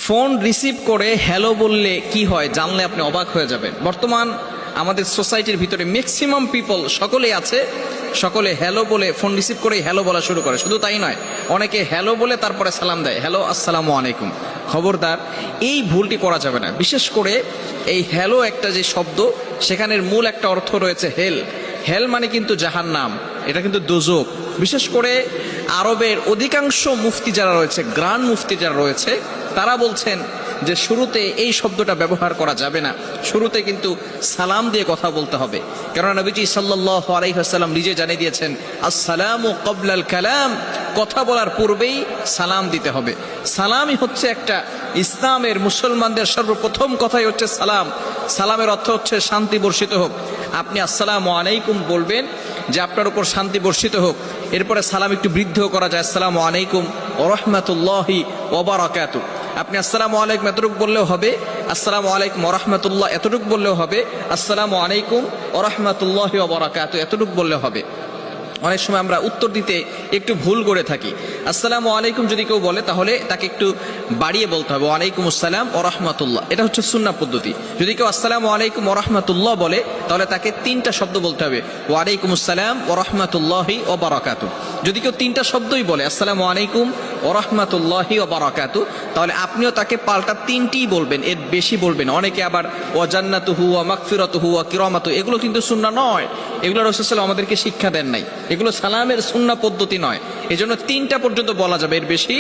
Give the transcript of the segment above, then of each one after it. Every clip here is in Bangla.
ফোন রিসিভ করে হ্যালো বললে কি হয় জানলে আপনি অবাক হয়ে যাবেন। বর্তমান আমাদের সোসাইটির ভিতরে ম্যাক্সিমাম পিপল সকলেই আছে, সকলে হ্যালো বলে ফোন রিসিভ করে হ্যালো বলা শুরু করে। শুধু তাই নয়, অনেকে হ্যালো বলে তারপরে সালাম দেয়, হ্যালো আসসালামু আলাইকুম। খবরদার, এই ভুলটি করা যাবে না। বিশেষ করে এই হ্যালো একটা যে শব্দ, সেখানের মূল একটা অর্থ রয়েছে হেল। হেল মানে কিন্তু জাহান্নাম, এটা কিন্তু দোজক। বিশেষ করে আরবের অধিকাংশ মুফতি যারা রয়েছে, গ্রান্ড মুফতি যারা রয়েছে, তারা বলছেন যে শুরুতে এই শব্দটা ব্যবহার করা যাবে না, শুরুতে কিন্তু সালাম দিয়ে কথা বলতে হবে। কেননা নবীজি সাল্লাল্লাহু আলাইহি ওয়াসাল্লাম নিজে জানিয়ে দিয়েছেন, আসসালামু ক্বাবলাল কালাম, কথা বলার পূর্বেই সালাম দিতে হবে। সালামই হচ্ছে একটা ইসলামের, মুসলমানদের সর্বপ্রথম কথাই হচ্ছে সালাম। সালামের অর্থ হচ্ছে শান্তি বর্ষিত হোক। আপনি আসসালামু আলাইকুম বলবেন যে আপনার উপর শান্তি বর্ষিত হোক। এরপরে সালাম একটু বৃদ্ধিও করা যায়, আসসালামু আলাইকুম ওয়া রাহমাতুল্লাহি ওয়া বারাকাতুহু। আপনি আসসালামু আলাইকুম এতটুকু বললেও হবে, আসসালামু আলাইকুম ওয়া রাহমাতুল্লাহ এতটুকু বললেও হবে, আসসালামু আলাইকুম ওয়া রাহমাতুল্লাহি ওয়া বারাকাতুহু এতটুকু বললেও হবে। অনেক সময় আমরা উত্তর দিতে একটু ভুল করে থাকি। আসসালামু আলাইকুম যদি কেউ বলে তাহলে তাকে একটু বাড়িয়ে বলতে হবে, ওয়ালাইকুম আসসালাম ওয়া রাহমাতুল্লাহ। এটা হচ্ছে সুন্নাহ পদ্ধতি। যদি কেউ আসসালামু আলাইকুম ওয়া রাহমাতুল্লাহ বলে তাহলে তাকে তিনটা শব্দ বলতে হবে, ওয়ালাইকুম আসসালাম ওয়া রাহমাতুল্লাহি ওয়া বারাকাতুহু। যদি কেউ তিনটা শব্দই বলে, আসসালামু আলাইকুম ওয়া রাহমাতুল্লাহি ওয়া বারাকাতুহু, তাহলে আপনিও তাকে পাল্টা তিনটিই বলবেন, এর বেশি বলবেন। অনেকে আবার ওয়া জান্নাতুহু ওয়া মাগফিরাতুহু ওয়া কিরামাতুহু, এগুলো কিন্তু সুন্নাহ নয়, এগুলো রাসূল সাল্লাল্লাহু আলাইহি ওয়াসাল্লাম আমাদেরকে শিক্ষা দেন নাই, এগুলো সালামের সুন্নাহ পদ্ধতি নয়। এজন্য তিনটা পর্যন্ত বলা যাবে, এর বেশি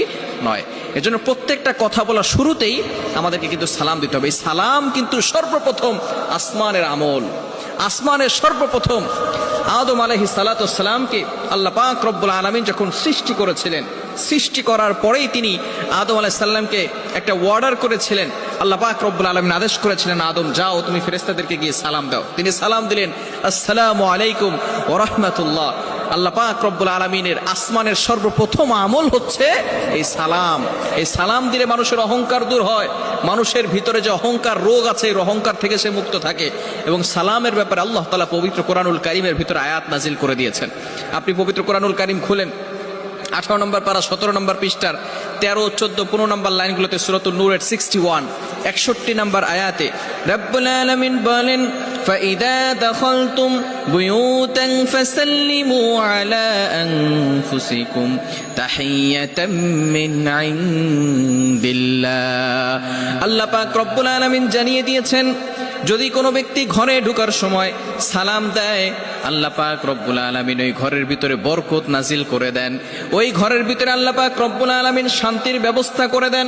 নয়। এজন্য প্রত্যেকটা কথা বলার শুরুতেই আমাদেরকে কিন্তু সালাম দিতে হবে। এই সালাম কিন্তু সর্বপ্রথম আসমানের আমল। আসমানের সর্বপ্রথম আদম আলাইহিস সালাতু ওয়াস সালামকে আল্লাহ পাক রব্বুল আলামিন যখন সৃষ্টি করেছিলেন, সৃষ্টি করার পরেই তিনি আদম আলাইহিস সালামকে একটা অর্ডার করেছিলেন। আল্লাহ পাক রব্বুল আলামিন আদেশ করেছিলেন, আদম যাও তুমি ফেরেশতাদেরকে গিয়ে সালাম দাও। তিনি সালাম দিলেন, আসসালামু আলাইকুম ওয়া রাহমাতুল্লাহ। আল্লাহ পাক রব্বুল আলামিনের আসমানের সর্বপ্রথম আমল হচ্ছে এই সালাম। এই সালাম দিলে মানুষের অহংকার দূর হয়, মানুষের ভিতরে যে অহংকার রোগ আছে এই অহংকার থেকে সে মুক্ত থাকে। এবং সালামের ব্যাপারে আল্লাহ তাআলা পবিত্র কোরআনুল কারীমের ভিতরে আয়াত নাজিল করে দিয়েছেন। আপনি পবিত্র কোরআনুল কারীম খুলেন, 18 নম্বর পারা 17 নম্বর পৃষ্ঠার 13, 14, 15 নম্বর লাইনগুলোতে সূরাতুন নূরের 61, 61 নম্বর আয়াতে রব্বুল আলামিন বলেন, فإذا دخلتم بيوتا فسلموا على أنفسكم تحية من عند الله। আল্লাহ পাক রব্বুল আলামিন জানিয়ে দিয়েছেন, যদি কোনো ব্যক্তি ঘরে ঢোকার সময় সালাম দেয়, আল্লাহ পাক রব্বুল আলামিন ওই ঘরের ভিতরে বরকত নাজিল করে দেন, ওই ঘরের ভিতরে আল্লাহ পাক রব্বুল আলামিন শান্তির ব্যবস্থা করে দেন।